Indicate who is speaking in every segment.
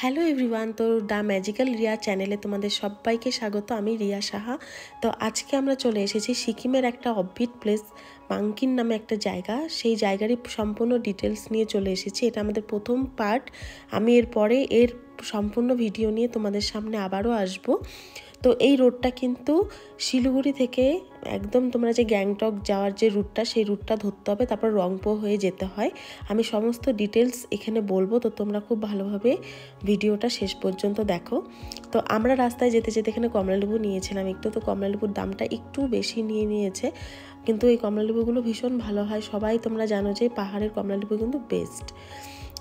Speaker 1: Hello everyone, তো the magical Riya চ্যানেলে তোমাদের সবাইকে স্বাগত। আমি রিয়া সাহা। তো আজকে আমরা চলে এসেছি সিকিমের একটা অফবিট প্লেস মাংকিন নামে একটা জায়গা। সেই জায়গারই সম্পূর্ণ ডিটেলস নিয়ে চলে এসেছি। এটা আমাদের প্রথম পার্ট। আমি এরপরে এর সম্পূর্ণ ভিডিও নিয়ে তোমাদের সামনে আবারও আসবো। তো এই রোডটা কিন্তু শিলিগুড়ি থেকে একদম তোমরা যে গ্যাংটক যাওয়ার যে রুটটা, সেই রুটটা ধরতে হবে, তারপর রংপো হয়ে যেতে হয়। আমি সমস্ত ডিটেলস এখানে বলবো, তো তোমরা খুব ভালোভাবে ভিডিওটা শেষ পর্যন্ত দেখো। তো আমরা রাস্তায় যেতে যেতে এখানে কমলালেবু নিয়েছিলাম একটু। তো কমলালেবুর দামটা একটু বেশি নিয়েছে, কিন্তু এই কমলালেবুগুলো ভীষণ ভালো হয়। সবাই তোমরা জানো যে পাহাড়ের কমলালেবু কিন্তু বেস্ট।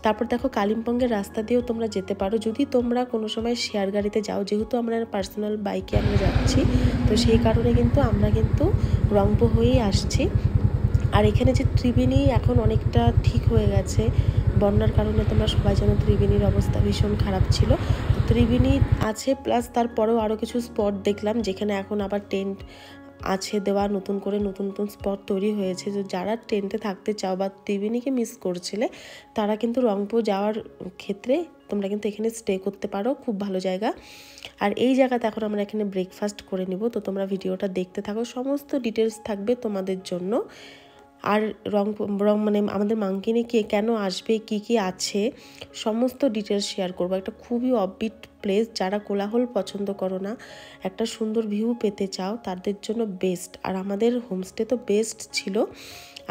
Speaker 1: তারপর দেখো কালিম্পংয়ের রাস্তা দিয়েও তোমরা যেতে পারো যদি তোমরা কোনো সময় শেয়ার গাড়িতে যাও। যেহেতু আমরা পার্সোনাল বাইকে আমরা যাচ্ছি, তো সেই কারণে কিন্তু আমরা রংপো হয়েই আসছি। আর এখানে যে ত্রিবেণী এখন অনেকটা ঠিক হয়ে গেছে বন্যার কারণে। তোমরা সবাই জানো ত্রিবেণীর অবস্থা ভীষণ খারাপ ছিল। তো ত্রিবেণী আছে, প্লাস তারপরেও আরও কিছু স্পট দেখলাম যেখানে এখন আবার টেন্ট আছে দেওয়া, নতুন করে নতুন নতুন স্পট তৈরি হয়েছে। তো যারা টেন্টে থাকতে চাও বা ত্রিবেণীকে মিস করছিলে, তারা কিন্তু রংপো যাওয়ার ক্ষেত্রে তোমরা কিন্তু এখানে স্টে করতে পারো। খুব ভালো জায়গা। আর এই জায়গাতে এখন আমরা এখানে ব্রেকফাস্ট করে নিব। তো তোমরা ভিডিওটা দেখতে থাকো, সমস্ত ডিটেলস থাকবে তোমাদের জন্য। আর মানে আমাদের মাংকিনে কে কেন আসবে, কি কি আছে, সমস্ত ডিটেলস শেয়ার করবো। একটা খুবই অফবিট প্লেস। যারা কোলাহল পছন্দ করো না, একটা সুন্দর ভিউ পেতে চাও, তাদের জন্য বেস্ট। আর আমাদের হোমস্টে তো বেস্ট ছিল।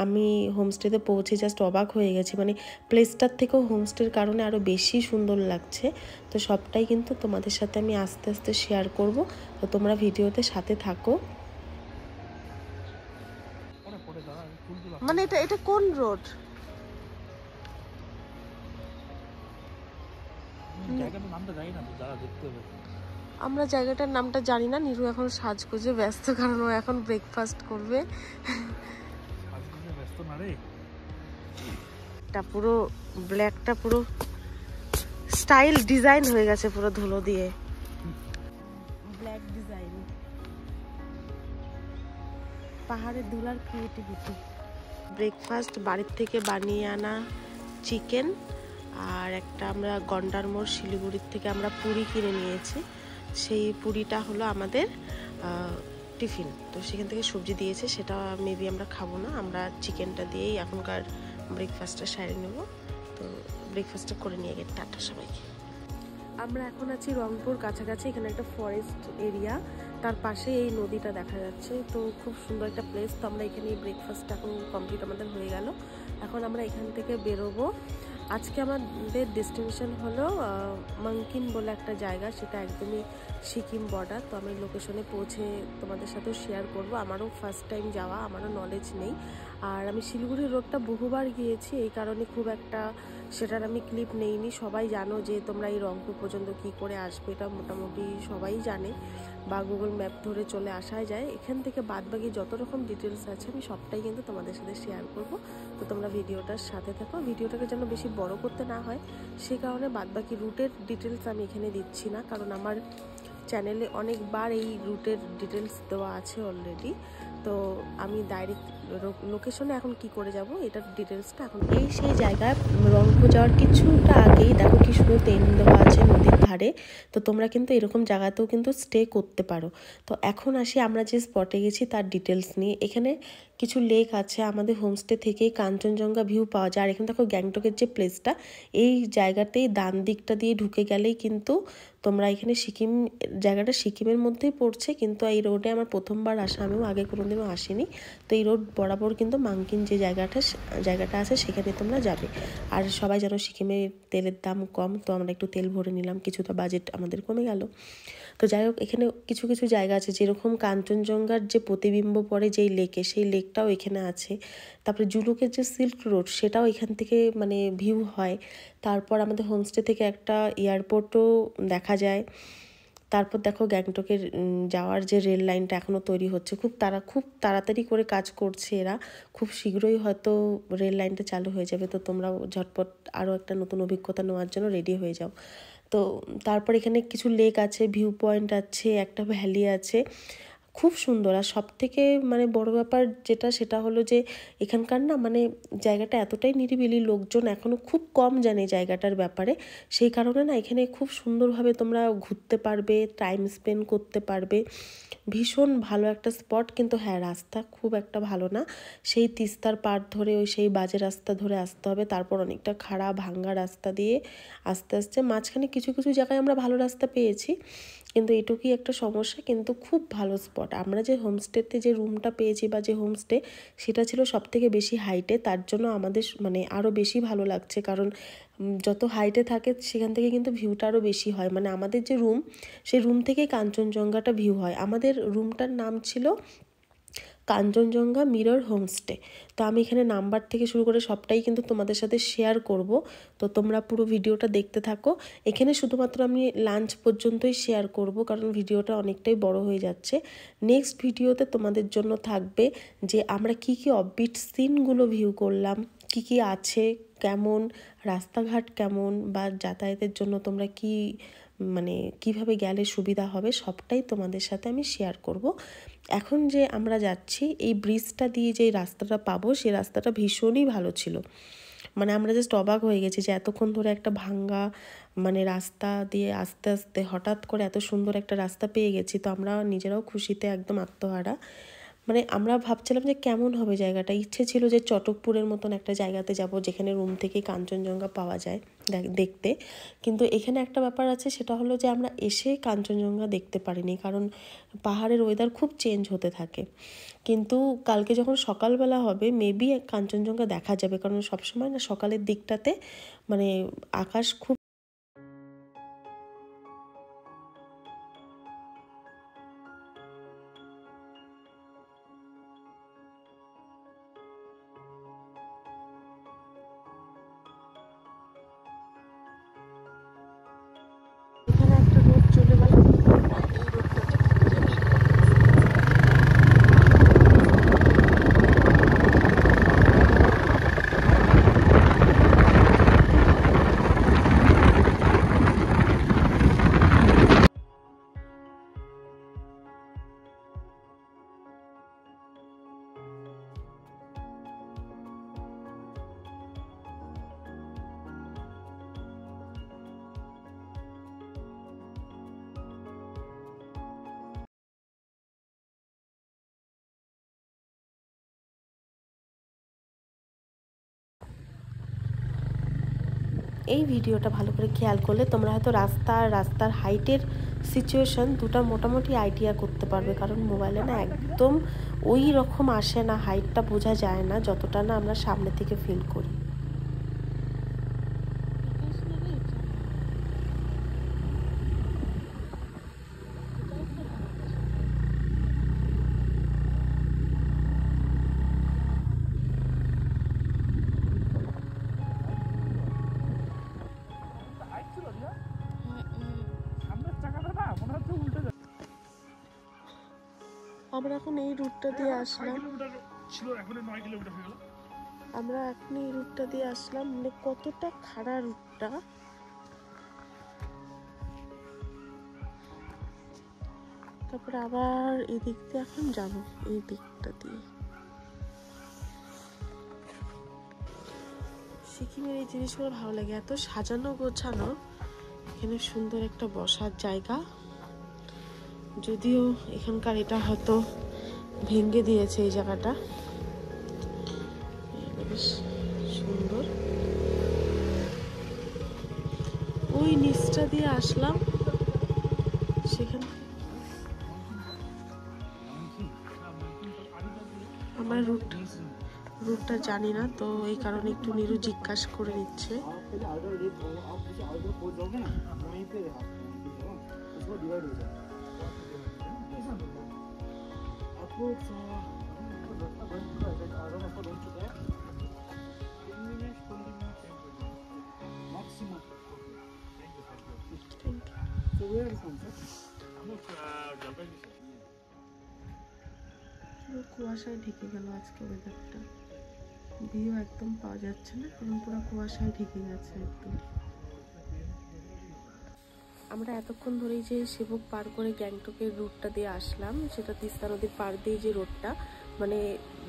Speaker 1: আমি হোমস্টেতে পৌঁছে জাস্ট অবাক হয়ে গেছি। মানে প্লেসটার থেকেও হোমস্টের কারণে আরও বেশি সুন্দর লাগছে। তো সবটাই কিন্তু তোমাদের সাথে আমি আস্তে আস্তে শেয়ার করব। তো তোমরা ভিডিওতে সাথে থাকো। মানে এটা এটা কোন রোড? আমরা জায়গাটার নামটা জানি না। নিরু এখন সাজগোজে ব্যস্ত, কারণ ও এখন ব্রেকফাস্ট করবে। এটা পুরো ব্ল্যাকটা পুরো স্টাইল ডিজাইন হয়ে গেছে পুরো ধুলো দিয়ে, ব্ল্যাক ডিজাইন। পাহাড়ের ধুলার ক্রিয়েটিভিটি। ব্রেকফাস্ট বাড়ির থেকে বানিয়ে আনা চিকেন, আর একটা আমরা গন্ডার মোড় শিলিগুড়ির থেকে আমরা পুরি কিনে নিয়েছি। সেই পুরিটা হলো আমাদের টিফিন। তো সেখান থেকে সবজি দিয়েছে, সেটা মেবি আমরা খাবো না। আমরা চিকেনটা দিয়েই এখনকার ব্রেকফাস্টটা সারে নেব। তো ব্রেকফাস্টটা করে নিয়ে গিয়ে টাটা সবাইকে। আমরা এখন আছি রংপুর কাছাকাছি। এখানে একটা ফরেস্ট এরিয়া, তার পাশে এই নদীটা দেখা যাচ্ছে। তো খুব সুন্দর একটা প্লেস। তো আমরা এখানে ব্রেকফাস্ট এখন কমপ্লিট আমাদের হয়ে গেল। এখন আমরা এখান থেকে বেরোবো। আজকে আমাদের ডেস্টিনেশন হলো মাংকিন বলে একটা জায়গা, সেটা একদমই সিকিম বর্ডার। তো আমি লোকেশনে পৌঁছে তোমাদের সাথেও শেয়ার করব। আমারও ফার্স্ট টাইম যাওয়া, আমারও নলেজ নেই। আর আমি শিলিগুড়ির রোডটা বহুবার গিয়েছি, এই কারণে খুব একটা সেটার আমি ক্লিপ নেইনি। সবাই জানো যে তোমরা এই রংপুর পর্যন্ত কি করে আসবে, এটা মোটামুটি সবাই জানে, বা গুগল ম্যাপ ধরে চলে আসা যায়। এখান থেকে বাদবাকি যত রকম ডিটেলস আছে আমি সবটাই কিন্তু তোমাদের সাথে শেয়ার করব। তো তোমরা ভিডিওটার সাথে থাকো। ভিডিওটাকে যেন বেশি বড় করতে না হয়, সেই কারণে বাদবাকি রুটের ডিটেলস আমি এখানে দিচ্ছি না, কারণ আমার চ্যানেলে অনেকবার এই রুটের ডিটেলস দেওয়া আছে অলরেডি। তো আমি ডাইরেক্ট লোকেশনে এখন কি করে যাব, এটার ডিটেলসটা এখন। এই সেই জায়গায় রংপুর যাওয়ার কিছুটা আগেই দেখো কি সুন্দর টেন্ট দেওয়া আছে নদীর ধারে। তো তোমরা কিন্তু এরকম জায়গাতেও কিন্তু স্টে করতে পারো। তো এখন আসি আমরা যে স্পটে গেছি তার ডিটেলস নিয়ে। এখানে কিছু লেক আছে। আমাদের হোমস্টে থেকেই কাঞ্চনজঙ্ঘা ভিউ পাওয়া যায়। আর এখানে দেখো গ্যাংটকের যে প্লেসটা, এই জায়গাতেই ডান দিকটা দিয়ে ঢুকে গেলেই কিন্তু তোমরা এখানে সিকিম, জায়গাটা সিকিমের মধ্যেই পড়ছে। কিন্তু এই রোডে আমার প্রথমবার আসা, আমিও আগে কোনোদিনও আসিনি। তো এই রোড বরাবর কিন্তু মাংকিন যে জায়গাটা আছে সেখানে তোমরা যাবে। আর সবাই জানো সিকিমে তেলের দাম কম, তো আমরা একটু তেল ভরে নিলাম, কিছুটা বাজেট আমাদের কমে গেল। তো যাই হোক, এখানে কিছু কিছু জায়গা আছে, যেরকম কাঞ্চনজঙ্ঘার যে প্রতিবিম্ব পড়ে যেই লেকে, সেই লেকটাও এখানে আছে। তারপরে জুলুকের যে সিল্ক রোড, সেটাও এখান থেকে মানে ভিউ হয়। তারপর আমাদের হোমস্টে থেকে একটা এয়ারপোর্টও দেখা যায়। তারপর দেখো গ্যাংটকের যাওয়ার যে রেল লাইনটা এখনও তৈরি হচ্ছে, খুব তাড়াতাড়ি করে কাজ করছে এরা। খুব শীঘ্রই হয়তো রেল লাইনটা চালু হয়ে যাবে। তো তোমরাও ঝটপট আরও একটা নতুন অভিজ্ঞতা নেওয়ার জন্য রেডি হয়ে যাও। তো তারপর এখানে কিছু লেক আছে, ভিউ পয়েন্ট আছে, একটা ভ্যালি আছে। খুব সুন্দর। আর সব থেকে মানে বড় ব্যাপার যেটা, সেটা হলো যে এখানকার না মানে জায়গাটা এতটাই নিরিবিলি, লোকজন এখনও খুব কম জানে জায়গাটার ব্যাপারে। সেই কারণে না এখানে খুব সুন্দরভাবে তোমরা ঘুরতে পারবে, টাইম স্পেন্ড করতে পারবে। ভীষণ ভালো একটা স্পট। কিন্তু হ্যাঁ, রাস্তা খুব একটা ভালো না। সেই তিস্তার পাড় ধরে ওই সেই বাজে রাস্তা ধরে আসতে হবে, তারপর অনেকটা খাড়া ভাঙ্গা রাস্তা দিয়ে আস্তে আস্তে মাঝখানে কিছু কিছু জায়গায় আমরা ভালো রাস্তা পেয়েছি, কিন্তু এটুকুই একটা সমস্যা। কিন্তু খুব ভালো স্পট। আমরা যে হোমস্টেতে যে রুমটা পেয়েছি বা যে হোমস্টে, সেটা ছিল সবথেকে বেশি হাইটে। তার জন্য আমাদের মানে আরও বেশি ভালো লাগছে, কারণ যত হাইটে থাকে সেখান থেকে কিন্তু ভিউটা আরও বেশি হয়। মানে আমাদের যে রুম, সেই রুম থেকেই কাঞ্চনজঙ্ঘাটা ভিউ হয়। আমাদের রুমটার নাম ছিল কাঞ্চনজঙ্ঘা মিরর হোমস্টে। তো আমি এখানে নাম্বার থেকে শুরু করে সবটাই কিন্তু তোমাদের সাথে শেয়ার করব, তো তোমরা পুরো ভিডিওটা দেখতে থাকো। এখানে শুধুমাত্র আমি লাঞ্চ পর্যন্তই শেয়ার করব, কারণ ভিডিওটা অনেকটাই বড় হয়ে যাচ্ছে। নেক্সট ভিডিওতে তোমাদের জন্য থাকবে যে আমরা কি কি অফবিট সিনগুলো ভিউ করলাম, কি কি আছে, কেমন রাস্তাঘাট, কেমন বা যাতায়াতের জন্য তোমরা কি মানে কিভাবে গেলে সুবিধা হবে, সবটাই তোমাদের সাথে আমি শেয়ার করব। এখন যে আমরা যাচ্ছি এই ব্রিজটা দিয়ে যে রাস্তাটা পাবো, সেই রাস্তাটা ভীষণই ভালো ছিল। মানে আমরা জাস্ট অবাক হয়ে গেছি যে এতক্ষণ ধরে একটা ভাঙ্গা মানে রাস্তা দিয়ে আস্তে আস্তে হঠাৎ করে এত সুন্দর একটা রাস্তা পেয়ে গেছি। তো আমরা নিজেরাও খুশিতে একদম আত্মহারা। মানে আমরা ভাবছিলাম যে কেমন হবে জায়গাটা। ইচ্ছে ছিল যে চটকপুরের মতন একটা জায়গাতে যাব, যেখানে রুম থেকে কাঞ্চনজঙ্ঘা পাওয়া যায় দেখতে। কিন্তু এখানে একটা ব্যাপার আছে, সেটা হলো যে আমরা এসে কাঞ্চনজঙ্ঘা দেখতে পারিনি, কারণ পাহাড়ের ওয়েদার খুব চেঞ্জ হতে থাকে। কিন্তু কালকে যখন সকালবেলা হবে মেবি কাঞ্চনজঙ্ঘা দেখা যাবে, কারণ সবসময় না সকালের দিকটাতে মানে আকাশ খুব এখানে একটা রোড চলে গেল। এই ভিডিওটা ভালো করে খেয়াল করলে তোমরা হয়তো রাস্তার হাইটের সিচুয়েশন দুটা মোটামুটি আইডিয়া করতে পারবে, কারণ মোবাইলে না একদম ওই রকম আসে না, হাইটটা বোঝা যায় না যতটা না আমরা সামনে থেকে ফিল করি। আমরা এখন এই রুটটা দিয়ে আসলাম, আমরা এখন এই রুটটা দিয়ে আসলাম। মানে কতটা খাড়া রুটটা। তারপরে আবার এই দিক দিয়ে এখন যাবো, এই দিকটা দিয়ে। সিকিমের এই জিনিসগুলো ভালো লাগে, এত সাজানো গোছানো। এখানে সুন্দর একটা বসার জায়গা, যদিও এখানকার এটা হয়তো ভেঙে দিয়েছে এই জায়গাটা। বেশ সুন্দর। ওই নিচটা দিয়ে আসলাম, সেখান আমার রুটটা জানি না, তো এই কারণে একটু নিরু জিজ্ঞাসা করে নিচ্ছে। পুরো কুয়াশায় ঢেকে গেল আজকে ওয়েদারটা, ভিউ একদম পাওয়া যাচ্ছে না, কারণ পুরো কুয়াশায় ঢেকে গেছে একদম। আমরা এতক্ষণ ধরেই যে সেবক পার করে গ্যাংটকের রুটটা দিয়ে আসলাম, সেটা তিস্তা নদীর পার দিয়ে যে রোডটা, মানে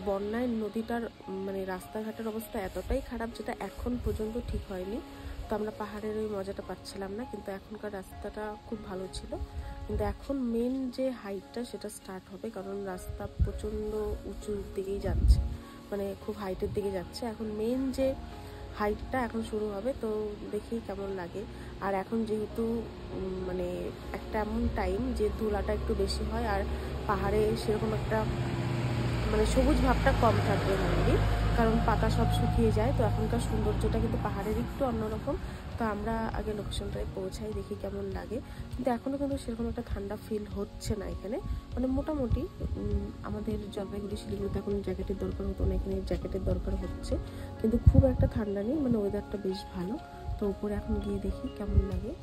Speaker 1: বন্যায় নদীটার মানে রাস্তাঘাটের অবস্থা এতটাই খারাপ যেটা এখন পর্যন্ত ঠিক হয়নি। তো আমরা পাহাড়ের ওই মজাটা পাচ্ছিলাম না, কিন্তু এখনকার রাস্তাটা খুব ভালো ছিল। কিন্তু এখন মেন যে হাইটটা সেটা স্টার্ট হবে, কারণ রাস্তা প্রচণ্ড উঁচুর দিকেই যাচ্ছে, মানে খুব হাইটের দিকে যাচ্ছে। এখন মেন যে হাইটটা এখন শুরু হবে, তো দেখি কেমন লাগে। আর এখন যেহেতু মানে একটা এমন টাইম যে ধুলাটা একটু বেশি হয়, আর পাহাড়ে সেরকম একটা মানে সবুজ ভাবটা কম থাকবে মেনলি, কারণ পাতা সব শুকিয়ে যায়। তো এখনকার সৌন্দর্যটা কিন্তু পাহাড়ের একটু অন্যরকম। তো আমরা আগে লোকেশনটায় পৌঁছাই, দেখি কেমন লাগে। কিন্তু এখনও কিন্তু সেরকম একটা ঠান্ডা ফিল হচ্ছে না এখানে, মানে মোটামুটি আমাদের জলপাইগুড়ি শিলিগুড়িতে এখন জ্যাকেটের দরকার হতো না, এখানে জ্যাকেটের দরকার হচ্ছে, কিন্তু খুব একটা ঠান্ডা নেই, মানে ওয়েদারটা বেশ ভালো। তো উপরে এখন গিয়ে দেখি কেমন লাগে।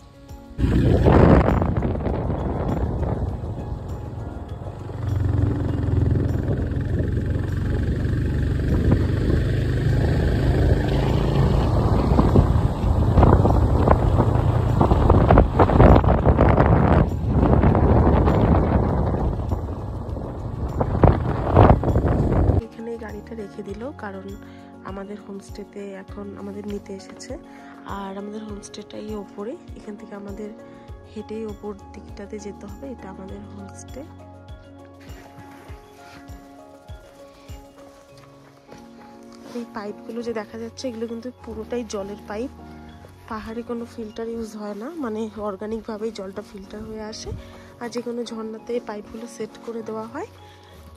Speaker 1: গাড়িটা রেখে দিল, কারণ আমাদের হোমস্টেতে এখন আমাদের নিতে এসেছে। আর আমাদের হোমস্টেটাই ওপরে, এখান থেকে আমাদের হেঁটেই ওপর দিকটাতে যেতে হবে। এটা আমাদের হোমস্টে। এই পাইপগুলো যে দেখা যাচ্ছে, এগুলো কিন্তু পুরোটাই জলের পাইপ। পাহাড়ে কোনো ফিল্টার ইউজ হয় না, মানে অর্গানিকভাবেই জলটা ফিল্টার হয়ে আসে। আর যে কোনো ঝর্ণাতে পাইপগুলো সেট করে দেওয়া হয়,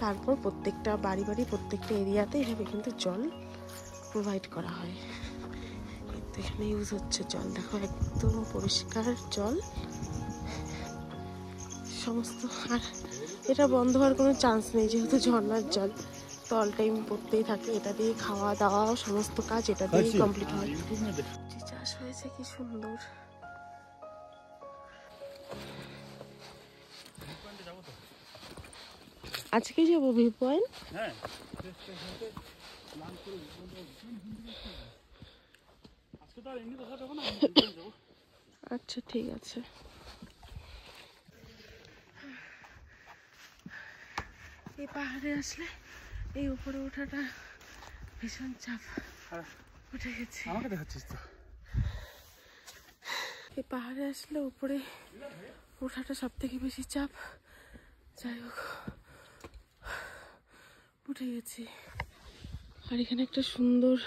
Speaker 1: তারপর প্রত্যেকটা বাড়ি প্রত্যেকটা এরিয়াতে এভাবে কিন্তু জল প্রোভাইড করা হয়। কিন্তু এখানে ইউজ হচ্ছে জল, দেখো একদম পরিষ্কার জল সমস্ত। আর এটা বন্ধ হওয়ার কোনো চান্স নেই, যেহেতু ঝর্ণার জল, তো অল টাইম পড়তেই থাকে। এটা দিয়ে খাওয়া দাওয়া সমস্ত কাজ এটা দিয়েই কমপ্লিট হয়। চাষ হয়েছে কি সুন্দর। আজকেই যাবো ভিউ পয়েন্ট। আচ্ছা ঠিক আছে। এই পাহাড়ে আসলে এই উপরে ওঠাটা ভীষণ চাপ। উঠে গেছি। আমাকে দেখাচ্ছিস তো। এই পাহাড়ে আসলে উপরে ওঠাটা সব থেকে বেশি চাপ। যাই হোক, উঠে গেছি। আর এখানে একটা সুন্দর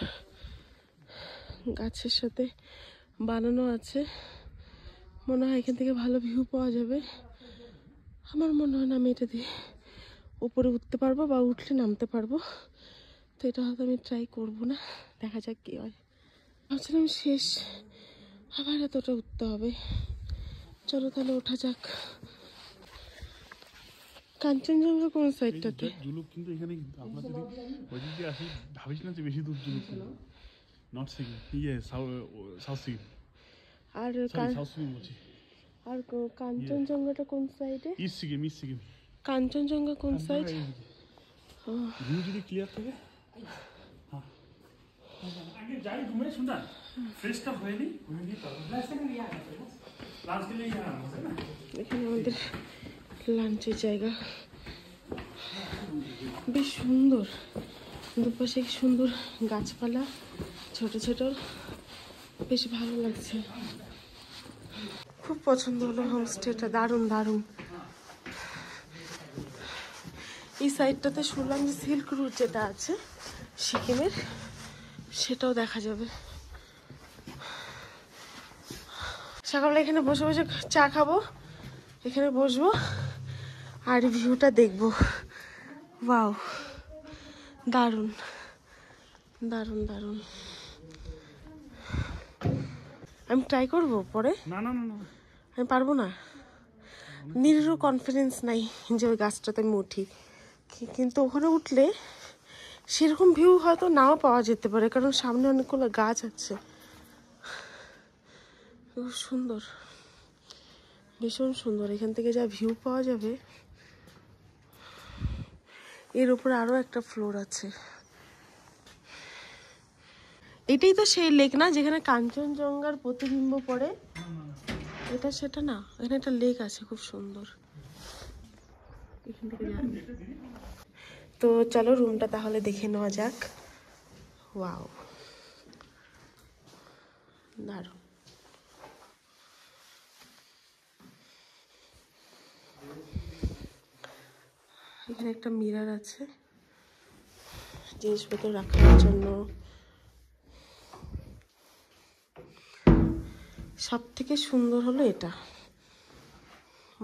Speaker 1: গাছের সাথে বানানো আছে, মনে হয় এখান থেকে ভালো ভিউ পাওয়া যাবে। আমার মনে হয় না আমি এটা দিয়ে উপরে উঠতে পারবো, বা উঠলে নামতে পারবো। তো এটা হয়তো আমি ট্রাই করবো না, দেখা যাক কি হয়। ভাবছিলাম শেষ, আবার এতটা উঠতে হবে। চলো তাহলে ওঠা যাক। কাঞ্চনজঙ্ঘা কোন সাইডটাতে?
Speaker 2: জুলুক কিন্তু এখানে, কিন্তু আমরা যদি ওই দিকে আসি ভাবিস না যে বেশি দূর জুলুক, নর্থ সিকিম, সাউথ সিকিম।
Speaker 1: আর
Speaker 2: সাউথ সিকিম বলছি।
Speaker 1: আর কাঞ্চনজঙ্ঘাটা কোন সাইডে?
Speaker 2: East Sikkim, east Sikkim.
Speaker 1: কাঞ্চনজঙ্ঘা কোন সাইড?
Speaker 2: ভিউ যদি ক্লিয়ার থাকে। হ্যাঁ আগে যাই ঘুমে, শুননা ফ্রেশটা হয়নি।
Speaker 1: এখানে আমাদের লাঞ্চের জায়গা, বেশ সুন্দর। দুপাশে কি সুন্দর গাছপালা, ছোট ছোট, বেশ ভালো লাগছে। খুব পছন্দ হলো হোমস্টেটা, দারুণ দারুণ। এই সাইডটাতে শুনলাম যে সিল্ক রুট যেটা আছে সিকিমের, সেটাও দেখা যাবে। সকালে এখানে বসে বসে চা খাবো, এখানে বসবো আর ভিউটা দেখবো। ওয়াও, দারুণ দারুণ দারুণ। আমি ট্রাই করবো পরে।
Speaker 2: না না না,
Speaker 1: আমি পারবো না, নিরও কনফিডেন্স নাই যে ওই গাছটাতে আমি উঠি। কিন্তু ওখানে উঠলে সেরকম ভিউ হয়তো নাও পাওয়া যেতে পারে, কারণ সামনে অনেকগুলো গাছ আছে। খুব সুন্দর, ভীষণ সুন্দর। এখান থেকে যা ভিউ পাওয়া যাবে। এর উপরে আরো একটা ফ্লোর আছে। এটাই তো সেই লেক না যেখানে কাঞ্চনজঙ্ঘার প্রতিবিম্ব পড়ে? এটা সেটা না, এখানে একটা লেক আছে খুব সুন্দর, এখান থেকে যান। তো চলো রুমটা তাহলে দেখে নেওয়া যাক। ওয়াও, দারুণ। এখানে একটা মিরর আছে জিনিসপত্র রাখার জন্য। সব থেকে সুন্দর হলো এটা,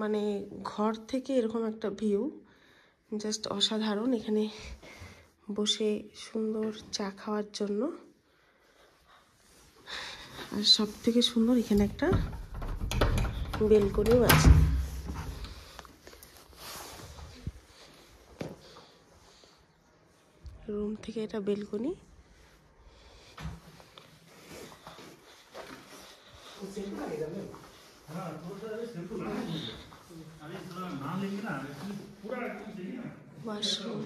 Speaker 1: মানে ঘর থেকে এরকম একটা ভিউ জাস্ট অসাধারণ। এখানে বসে সুন্দর চা খাওয়ার জন্য। আর সব থেকে সুন্দর এখানে একটা বেলকনিও আছে। রুম থেকে এটা বেলকনি। ওয়াশরুম,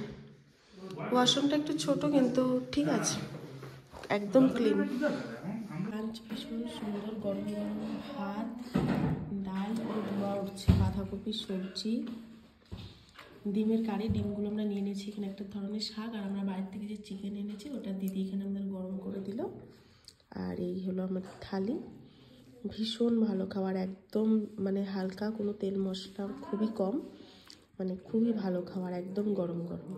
Speaker 1: ওয়াশরুমটা একটু ছোট কিন্তু ঠিক আছে, একদম ক্লিন। লাঞ্চ ভীষণ সুন্দর, গরম গরম ভাত, ডাল ও ধোয়া উঠছে, বাঁধাকপির সবজি, ডিমের কারি। ডিমগুলো আমরা নিয়ে নিয়েছি, এখানে একটা ধরনের শাক, আর আমরা বাড়ির থেকে যে চিকেন এনেছি ওটা দিদি এখানে আমাদের গরম করে দিল। আর এই হলো আমাদের থালি। ভীষণ ভালো খাবার, একদম মানে হালকা, কোনো তেল মশলা খুবই কম, মানে খুবই ভালো খাবার, একদম গরম গরম।